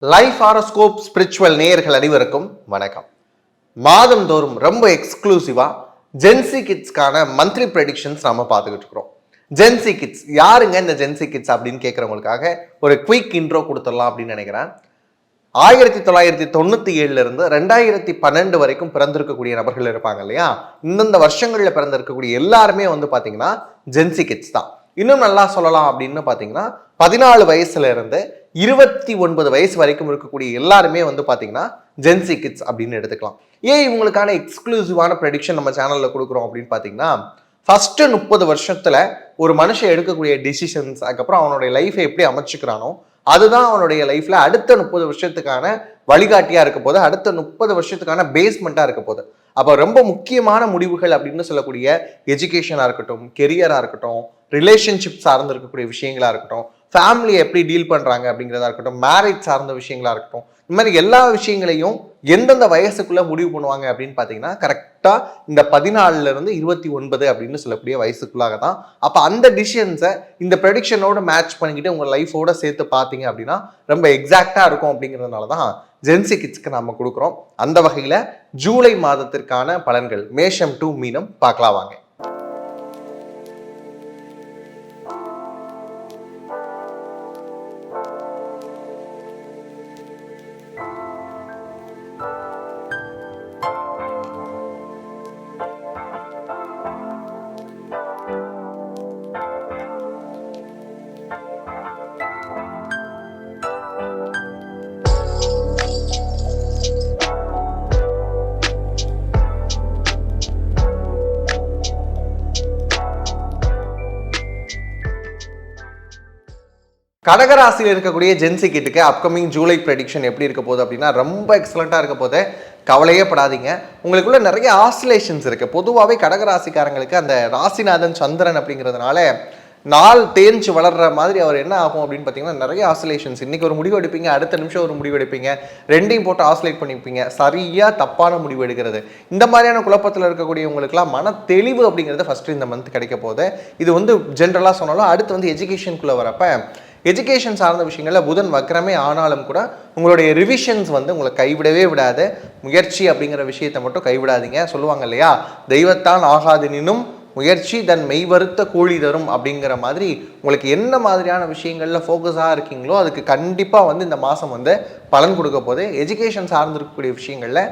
Life horoscope spiritual நேயர்கள் அனைவருக்கும் வணக்கம். மாதந்தோறும் ரொம்ப எக்ஸ்க்ளூசிவா ஜென்சி கிட்ஸ்க்கான மந்த்லி ப்ரெடிக்ஷன்ஸ் நாம பார்த்துக்கிட்டு இருக்கிறோம். ஜென்சி கிட்ஸ் யாருங்க இந்த ஜென்சி கிட்ஸ் அப்படின்னு கேட்குறவங்களுக்காக ஒரு குயிக் இன்ட்ரோ கொடுத்துடலாம் அப்படின்னு நினைக்கிறேன். 1997 இருந்து 2012 வரைக்கும் பிறந்திருக்கக்கூடிய நபர்கள் இருப்பாங்க இல்லையா, இந்தந்த வருஷங்களில் பிறந்திருக்கக்கூடிய எல்லாருமே பார்த்தீங்கன்னா ஜென்சி கிட்ஸ் தான். இன்னும் நல்லா சொல்லலாம் அப்படின்னு பார்த்தீங்கன்னா 14 வயசுல இருந்து 29 வயசு வரைக்கும் இருக்கக்கூடிய எல்லாருமே பார்த்தீங்கன்னா ஜென்சி கிட்ஸ் அப்படின்னு எடுத்துக்கலாம். ஏன் இவங்களுக்கான எக்ஸ்க்ளூசிவான ப்ரெடிக்ஷன் நம்ம சேனல்ல கொடுக்குறோம் அப்படின்னு பார்த்தீங்கன்னா, ஃபர்ஸ்ட் 30 வருஷத்துல ஒரு மனுஷன் எடுக்கக்கூடிய டிசிஷன்ஸ், அதுக்கப்புறம் அவனுடைய லைஃபை எப்படி அமைச்சுக்கிறானோ அதுதான் அவனுடைய லைஃப்ல அடுத்த 30 வருஷத்துக்கான வழிகாட்டியா இருக்க போது, அடுத்த 30 வருஷத்துக்கான பேஸ்மெண்டா இருக்க போது. அப்போ ரொம்ப முக்கியமான முடிவுகள் அப்படின்னு சொல்லக்கூடிய எஜுகேஷனா இருக்கட்டும், கெரியரா இருக்கட்டும், ரிலேஷன்ஷிப் சார்ந்து இருக்கக்கூடிய விஷயங்களா இருக்கட்டும், ஃபேமிலியை எப்படி டீல் பண்றாங்க அப்படிங்கிறதா இருக்கட்டும், மேரேஜ் சார்ந்த விஷயங்களா இருக்கட்டும், இந்த மாதிரி எல்லா விஷயங்களையும் எந்தெந்த வயசுக்குள்ள முடிவு பண்ணுவாங்க அப்படின்னு பார்த்தீங்கன்னா கரெக்டா இந்த 14 இருந்து 29 அப்படின்னு சொல்லக்கூடிய வயசுக்குள்ளாக தான். அப்போ அந்த டிசிஷன்ஸை இந்த ப்ரெடிக்ஷனோட மேட்ச் பண்ணிக்கிட்டு உங்க லைஃபோட சேர்த்து பார்த்தீங்க அப்படின்னா ரொம்ப எக்ஸாக்டா இருக்கும். அப்படிங்கிறதுனால தான் ஜென்சி கிட்ஸ்க்கு நம்ம கொடுக்குறோம். அந்த வகையில ஜூலை மாதத்திற்கான பலன்கள் மேஷம் டு மீனம் பார்க்கலாம் வாங்க. கடகராசியில் இருக்கக்கூடிய ஜென்சி கிட்டுக்கு அப்கமிங் ஜூலை ப்ரெடிக்ஷன் எப்படி இருக்க போகுது அப்படின்னா ரொம்ப எக்ஸலண்ட்டாக இருக்க போது. கவலையே படாதீங்க. உங்களுக்குள்ள நிறைய ஆசிலேஷன்ஸ் இருக்கு. பொதுவாகவே கடகராசிக்காரங்களுக்கு அந்த ராசிநாதன் சந்திரன் அப்படிங்கிறதுனால நாள் தேஞ்சு வளர்ற மாதிரி அவர் என்ன ஆகும் அப்படின்னு பார்த்தீங்கன்னா நிறைய ஆசிலேஷன்ஸ். இன்னைக்கு ஒரு முடிவு எடுப்பீங்க, அடுத்த நிமிஷம் ஒரு முடிவு எடுப்பீங்க, ரெண்டையும் போட்டு ஆசிலேட் பண்ணிப்பீங்க. சரியாக தப்பான முடிவு எடுக்கிறது, இந்த மாதிரியான குழப்பத்தில் இருக்கக்கூடியவங்களுக்குலாம் மன தெளிவு அப்படிங்கிறது ஃபர்ஸ்ட் இந்த மந்த் கிடைக்க போகுது. இது ஜென்ரலாக சொன்னாலும் அடுத்து எஜுகேஷனுக்குள்ளே வரப்ப எஜுகேஷன் சார்ந்த விஷயங்களில் புதன் வக்ரமே ஆனாலும் கூட உங்களுடைய ரிவிஷன்ஸ் உங்களை கைவிடவே விடாது. முயற்சி அப்படிங்கிற விஷயத்தை மட்டும் கைவிடாதீங்க. சொல்லுவாங்க இல்லையா, தெய்வத்தான் ஆகாதெனினும் முயற்சி தன் மெய்வருத்த கூலி தரும் அப்படிங்கிற மாதிரி உங்களுக்கு என்ன மாதிரியான விஷயங்களில் ஃபோக்கஸாக இருக்கீங்களோ அதுக்கு கண்டிப்பாக இந்த மாதம் பலன் கொடுக்க போது. எஜுகேஷன் சார்ந்திருக்கக்கூடிய விஷயங்களில்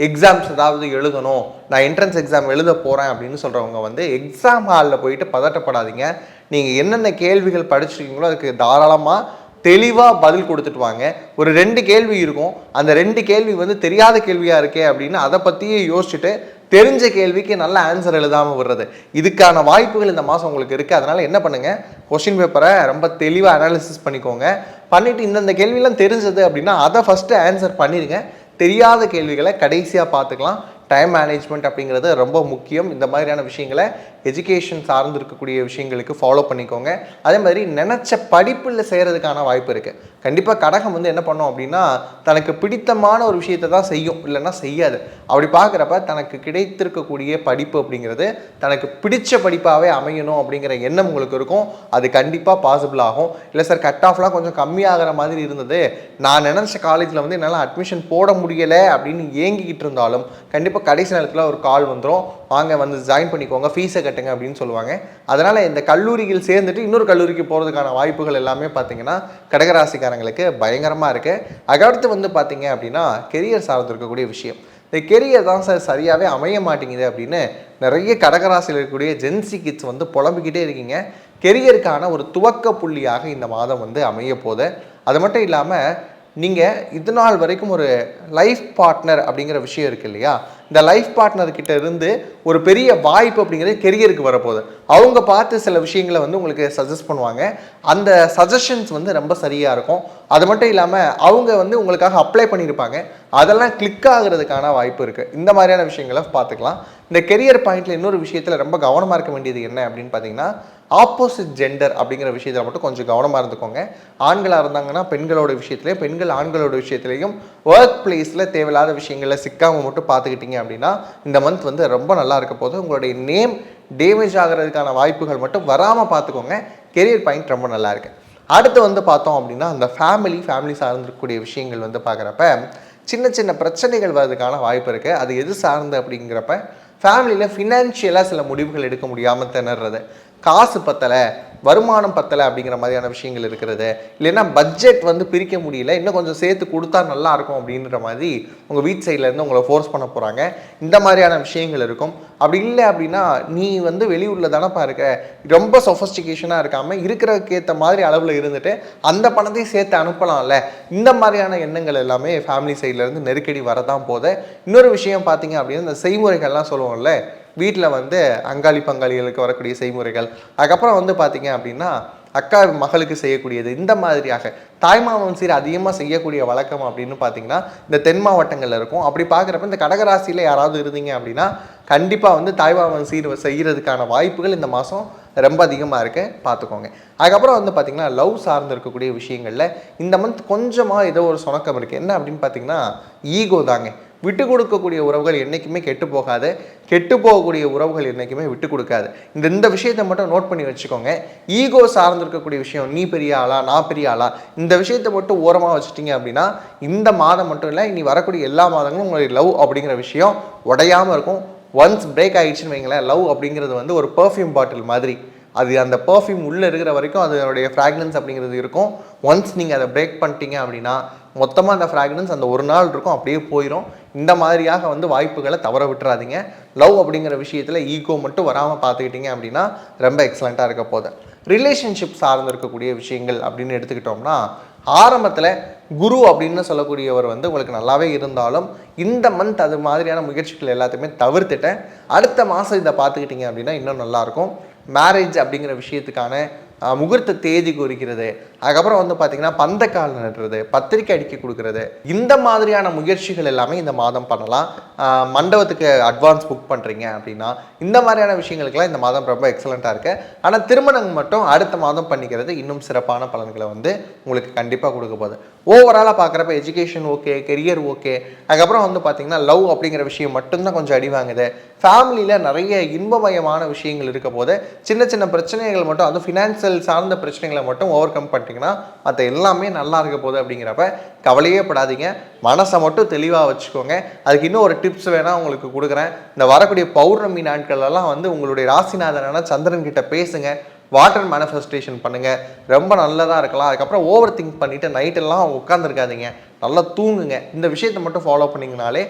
எக்ஸாம்ஸ் ஏதாவது எழுதணும், நான் என்ட்ரன்ஸ் எக்ஸாம் எழுத போகிறேன் அப்படின்னு சொல்கிறவங்க எக்ஸாம் ஹாலில் போயிட்டு பதட்டப்படாதீங்க. நீங்கள் என்னென்ன கேள்விகள் படிச்சிருக்கீங்களோ அதுக்கு தாராளமாக தெளிவாக பதில் கொடுத்துட்டு வாங்க. ஒரு 2 கேள்வி இருக்கும், அந்த 2 கேள்வி தெரியாத கேள்வியாக இருக்கே அப்படின்னு அதை பற்றியே யோசிச்சுட்டு தெரிஞ்ச கேள்விக்கு நல்ல ஆன்சர் எழுதாமல் விடுறது, இதுக்கான வாய்ப்புகள் இந்த மாதம் உங்களுக்கு இருக்குது. அதனால் என்ன பண்ணுங்கள், கொஸ்டின் பேப்பரை ரொம்ப தெளிவாக அனாலிசிஸ் பண்ணிக்கோங்க. பண்ணிவிட்டு இந்தந்த கேள்வியெல்லாம் தெரிஞ்சது அப்படின்னா அதை ஃபஸ்ட்டு ஆன்சர் பண்ணிடுங்க. தெரியாத கேள்விகளை கடைசியாக பார்த்துக்கலாம். டைம் மேனேஜ்மெண்ட் அப்படிங்கிறது ரொம்ப முக்கியம். இந்த மாதிரியான விஷயங்களை எஜுகேஷன் சார்ந்து இருக்கக்கூடிய விஷயங்களுக்கு ஃபாலோ பண்ணிக்கோங்க. அதே மாதிரி நினச்ச படிப்பில் செய்கிறதுக்கான வாய்ப்பு இருக்குது. கண்டிப்பாக கடகம் என்ன பண்ணோம் அப்படின்னா தனக்கு பிடித்தமான ஒரு விஷயத்தை தான் செய்யும், இல்லைன்னா செய்யாது. அப்படி பார்க்குறப்ப தனக்கு கிடைத்திருக்கக்கூடிய படிப்பு அப்படிங்கிறது தனக்கு பிடிச்ச படிப்பாகவே அமையணும் அப்படிங்கிற எண்ணம் உங்களுக்கு இருக்கும். அது கண்டிப்பாக பாசிபிள் ஆகும். இல்லை சார் கட் ஆஃப்லாம் கொஞ்சம் கம்மியாகிற மாதிரி இருந்தது, நான் நினச்ச காலேஜில் என்னால் அட்மிஷன் போட முடியலை அப்படின்னு ஏங்கிக்கிட்டு இருந்தாலும் கண்டிப்பாக கடைசி நேரத்தில் ஒரு கால் வந்துடும், வாங்க ஜாயின் பண்ணிக்கோங்க, ஃபீஸை கட்டுங்க அப்படின்னு சொல்லுவாங்க. அதனால் இந்த கல்லூரிகள் சேர்ந்துட்டு இன்னொரு கல்லூரிக்கு போகிறதுக்கான வாய்ப்புகள் எல்லாமே பார்த்தீங்கன்னா கடகராசிக்காரங்களுக்கு பயங்கரமாக இருக்குது. அதுக்கடுத்து பார்த்தீங்க அப்படின்னா கெரியர் சார்ந்து இருக்கக்கூடிய விஷயம், இந்த கெரியர் தான் சார் சரியாகவே அமைய மாட்டேங்குது அப்படின்னு நிறைய கடகராசியில் இருக்கக்கூடிய ஜென்சி கிட்ஸ் புலம்பிக்கிட்டே இருக்கீங்க. கெரியருக்கான ஒரு துவக்க புள்ளியாக இந்த மாதம் அமைய போகுது. அது மட்டும் இல்லாமல் நீங்கள் இது நாள் வரைக்கும் ஒரு லைஃப் பார்ட்னர் அப்படிங்கிற விஷயம் இருக்குது இல்லையா, இந்த லைஃப் பார்ட்னர்கிட்ட இருந்து ஒரு பெரிய வாய்ப்பு அப்படிங்கிறது கெரியருக்கு வரப்போகுது. அவங்க பார்த்து சில விஷயங்களை உங்களுக்கு சஜஸ்ட் பண்ணுவாங்க. அந்த சஜஷன்ஸ் ரொம்ப சரியாக இருக்கும். அது மட்டும் இல்லாமல் அவங்க உங்களுக்காக அப்ளை பண்ணியிருப்பாங்க, அதெல்லாம் கிளிக் ஆகிறதுக்கான வாய்ப்பு இருக்குது. இந்த மாதிரியான விஷயங்களை பார்த்துக்கலாம். இந்த கெரியர் பாயிண்டில் இன்னொரு விஷயத்தில் ரொம்ப கவனமாக இருக்க வேண்டியது என்ன அப்படின்னு பார்த்தீங்கன்னா, ஆப்போசிட் ஜெண்டர் அப்படிங்கிற விஷயத்தில் மட்டும் கொஞ்சம் கவனமாக இருந்துக்கோங்க. ஆண்களாக இருந்தாங்கன்னா பெண்களோட விஷயத்துலையும், பெண்கள் ஆண்களோட விஷயத்துலையும் ஒர்க் பிளேஸில் தேவையில்லாத விஷயங்களில் சிக்காமல் மட்டும் பார்த்துக்கிட்டீங்க அப்படின்னா இந்த மந்த் ரொம்ப நல்லா இருக்க போது. உங்களுடைய நேம் டேமேஜ் ஆகிறதுக்கான வாய்ப்புகள் மட்டும் வராமல் பார்த்துக்கோங்க. கெரியர் பாயிண்ட் ரொம்ப நல்லா இருக்கு. அடுத்து வந்து பார்த்தோம் அப்படின்னா அந்த ஃபேமிலி சார்ந்திருக்கக்கூடிய விஷயங்கள் வந்து பார்க்குறப்ப சின்ன சின்ன பிரச்சனைகள் வர்றதுக்கான வாய்ப்பு இருக்குது. அது எது சார்ந்து அப்படிங்கிறப்ப ஃபேமிலியில் ஃபினான்ஷியலாக சில முடிவுகள் எடுக்க முடியாமல் திணறது, காசு பத்தலை, வருமானம் பத்தலை அப்படிங்கிற மாதிரியான விஷயங்கள் இருக்கிறது, இல்லைன்னா பட்ஜெட் வந்து பிரிக்க முடியல, இன்னும் கொஞ்சம் சேர்த்து கொடுத்தா நல்லா இருக்கும் அப்படின்ற மாதிரி உங்கள் வீட்டு சைட்லேருந்து உங்களை ஃபோர்ஸ் பண்ண போகிறாங்க. இந்த மாதிரியான விஷயங்கள் இருக்கும். அப்படி இல்லை அப்படின்னா நீ வந்து வெளியூரில் தானப்பா இருக்க, ரொம்ப சொஃபஸ்டிகேஷனாக இருக்காமல் இருக்கிறதுக்கு ஏற்ற மாதிரி அளவில் இருந்துட்டு அந்த பணத்தையும் சேர்த்து அனுப்பலாம்ல, இந்த மாதிரியான எண்ணங்கள் எல்லாமே ஃபேமிலி சைட்லேருந்து நெருக்கடி வரதான் போது. இன்னொரு விஷயம் பார்த்தீங்க அப்படின்னா இந்த செய்முறைகள்லாம் சொல்லுவோம்ல, வீட்டில் வந்து அங்காளி பங்காளிகளுக்கு வரக்கூடிய செய்முறைகள், அதுக்கப்புறம் வந்து பார்த்தீங்க அப்படின்னா அக்கா மகளுக்கு செய்யக்கூடியது, இந்த மாதிரியாக தாய்மாமன் சீர் அதிகமாக செய்யக்கூடிய வழக்கம் அப்படின்னு பார்த்தீங்கன்னா இந்த தென் மாவட்டங்களில் இருக்கும். அப்படி பார்க்குறப்ப இந்த கடகராசியில் யாராவது இருந்தீங்க அப்படின்னா கண்டிப்பாக வந்து தாய்மாமன் சீர் செய்கிறதுக்கான வாய்ப்புகள் இந்த மாதம் ரொம்ப அதிகமாக இருக்குது, பார்த்துக்கோங்க. அதுக்கப்புறம் வந்து பார்த்திங்கன்னா லவ் சார்ந்து இருக்கக்கூடிய விஷயங்களில் இந்த மந்த் கொஞ்சமாக ஏதோ ஒரு சுணக்கம் இருக்குது. என்ன அப்படின்னு பார்த்தீங்கன்னா ஈகோ தாங்க. விட்டு கொடுக்கக்கூடிய உறவுகள் என்றைக்குமே கெட்டு போகாது, கெட்டு போகக்கூடிய உறவுகள் என்றைக்குமே விட்டு கொடுக்காது. இந்த விஷயத்தை மட்டும் நோட் பண்ணி வச்சுக்கோங்க. ஈகோ சார்ந்திருக்கக்கூடிய விஷயம், நீ பெரிய ஆளா நான் பெரிய ஆளா, இந்த விஷயத்தை மட்டும் ஓரமாக வச்சுட்டிங்க அப்படின்னா இந்த மாதம் மட்டும் இல்லை, இனி வரக்கூடிய எல்லா மாதங்களும் உங்களுடைய லவ் அப்படிங்கிற விஷயம் உடையாமல் இருக்கும். ஒன்ஸ் பிரேக் ஆகிடுச்சுன்னு வைங்களேன், லவ் அப்படிங்கிறது வந்து ஒரு பர்ஃப்யூம் பாட்டில் மாதிரி. அது அந்த பர்ஃப்யூம் உள்ளே இருக்கிற வரைக்கும் அதனுடைய ஃப்ராக்ரன்ஸ் அப்படிங்கிறது இருக்கும். ஒன்ஸ் நீங்கள் அதை பிரேக் பண்ணிட்டீங்க அப்படின்னா மொத்தமாக அந்த ஃப்ராக்ரன்ஸ் அந்த ஒரு நாள் இருக்கும், அப்படியே போயிடும். இந்த மாதிரியாக வந்து வாய்ப்புகளை தவற விட்டுறாதீங்க. லவ் அப்படிங்கிற விஷயத்தில் ஈகோ மட்டும் வராமல் பார்த்துக்கிட்டிங்க அப்படின்னா ரொம்ப எக்ஸலண்ட்டாக இருக்க போகுது. ரிலேஷன்ஷிப் சார்ந்து இருக்கக்கூடிய விஷயங்கள் அப்படின்னு எடுத்துக்கிட்டோம்னா ஆரம்பத்தில் குரு அப்படின்னு சொல்லக்கூடியவர் வந்து உங்களுக்கு நல்லாவே இருந்தாலும் இந்த மந்த் அது மாதிரியான முயற்சிகள் எல்லாத்தையுமே தவிர்த்துட்டேன். அடுத்த மாதம் இதை பார்த்துக்கிட்டிங்க அப்படின்னா இன்னும் நல்லாயிருக்கும். மேரேஜ் அப்படிங்கிற விஷயத்துக்கான முகூர்த்த தேதி குறிக்கிறது, அதுக்கப்புறம் வந்து பார்த்திங்கன்னா பந்தக்கால் நடுறது, பத்திரிக்கை அடிக்க கொடுக்கறது, இந்த மாதிரியான முயற்சிகள் எல்லாமே இந்த மாதம் பண்ணலாம். மண்டபத்துக்கு அட்வான்ஸ் புக் பண்ணுறீங்க அப்படின்னா இந்த மாதிரியான விஷயங்களுக்கெல்லாம் இந்த மாதம் ரொம்ப எக்ஸலண்ட்டாக இருக்குது. ஆனால் திருமணம் மட்டும் அடுத்த மாதம் பண்ணிக்கிறது இன்னும் சிறப்பான பலன்களை வந்து உங்களுக்கு கண்டிப்பாக கொடுக்க போகுது. ஓவராலாக பார்க்குறப்ப எஜுகேஷன் ஓகே, கெரியர் ஓகே, அதுக்கப்புறம் வந்து பார்த்திங்கன்னா லவ் அப்படிங்கிற விஷயம் மட்டும்தான் கொஞ்சம் அடி வாங்குது. ஃபேமிலியில் நிறைய இன்பமயமான விஷயங்கள் இருக்க போது சின்ன சின்ன பிரச்சனைகள் மட்டும், அதுவும் ஃபினான்சியல் சார்ந்த பிரச்சனைகளை மட்டும் ஓவர் கம் பண்ணிட்டீங்கன்னா மற்ற எல்லாமே நல்லா இருக்க போகுது. அப்படிங்கிறப்ப கவலையே படாதீங்க, மனசை மட்டும் தெளிவாக வச்சுக்கோங்க. அதுக்கு இன்னும் ஒரு டிப்ஸ் வேணால் உங்களுக்கு கொடுக்குறேன். இந்த வரக்கூடிய பௌர்ணமி நாட்களெல்லாம் வந்து உங்களுடைய ராசிநாதனான சந்திரன் கிட்ட பேசுங்க, வாட்டர் மேனிஃபெஸ்டேஷன் பண்ணுங்கள், ரொம்ப நல்லதாக இருக்கலாம். அதுக்கப்புறம் ஓவர் திங்க் பண்ணிவிட்டு நைட்டெல்லாம் உட்காந்துருக்காதீங்க, நல்லா தூங்குங்க. இந்த விஷயத்தை மட்டும் ஃபாலோ பண்ணிங்கனாலே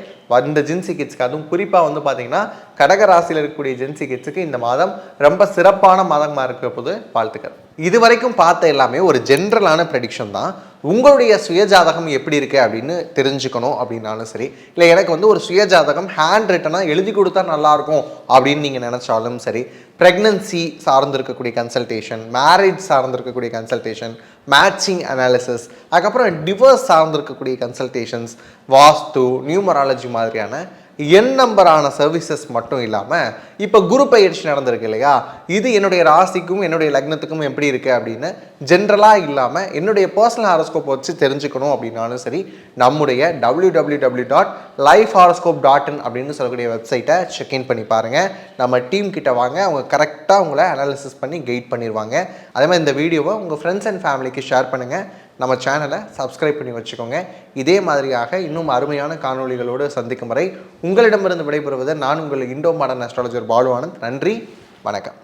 இந்த ஜென்சி கிட்ஸ்க்கு, அதுவும் குறிப்பாக வந்து பார்த்தீங்கன்னா கடகராசியில் இருக்கக்கூடிய ஜென்சி கிட்ஸுக்கு இந்த மாதம் ரொம்ப சிறப்பான மாதமாக இருக்க போது வாழ்த்துக்கள். இது வரைக்கும் பார்த்த எல்லாமே ஒரு ஜென்ரலான ப்ரெடிக்ஷன் தான். உங்களுடைய சுயஜாதகம் எப்படி இருக்குது அப்படின்னு தெரிஞ்சுக்கணும் அப்படின்னாலும் சரி, இல்லை எனக்கு வந்து ஒரு சுயஜாதகம் ஹேண்ட் ரிட்டனாக எழுதி கொடுத்தா நல்லாயிருக்கும் அப்படின்னு நீங்கள் நினச்சாலும் சரி, ப்ரெக்னன்சி சார்ந்து இருக்கக்கூடிய கன்சல்டேஷன், மேரேஜ் சார்ந்து இருக்கக்கூடிய கன்சல்டேஷன், மேட்சிங் அனாலிசிஸ், அதுக்கப்புறம் டிவோர்ஸ் சார்ந்து இருக்கக்கூடிய கன்சல்டேஷன்ஸ், வாஸ்து, நியூமராலஜி மாதிரியான எண் நம்பரான சர்வீசஸ் மட்டும் இல்லாமல் இப்போ குரு பயிற்சி நடந்திருக்கு இல்லையா, இது என்னுடைய ராசிக்கும் என்னுடைய லக்னத்துக்கும் எப்படி இருக்குது அப்படின்னு ஜென்ரலாக இல்லாமல் என்னுடைய பர்சனல் ஹாரோஸ்கோப் வச்சு தெரிஞ்சுக்கணும் அப்படின்னாலும் சரி, நம்முடைய www.lifehoroscope.in அப்படின்னு சொல்லக்கூடிய வெப்சைட்டை செக்இன் பண்ணி பாருங்கள். நம்ம டீம் கிட்ட வாங்க, அவங்க கரெக்டாக உங்களை அனாலிசிஸ் பண்ணி கைட் பண்ணிடுவாங்க. அதே மாதிரி இந்த வீடியோவை உங்கள் ஃப்ரெண்ட்ஸ் அண்ட் ஃபேமிலிக்கு ஷேர் பண்ணுங்கள். நம்ம சேனலை சப்ஸ்கிரைப் பண்ணி வச்சுக்கோங்க. இதே மாதிரியாக இன்னும் அருமையான காணொளிகளோடு சந்திக்கும் வரை உங்களிடமிருந்து விடைபெறுவது நான் உங்கள் Indo modern astrologer Balu Anand. நன்றி, வணக்கம்.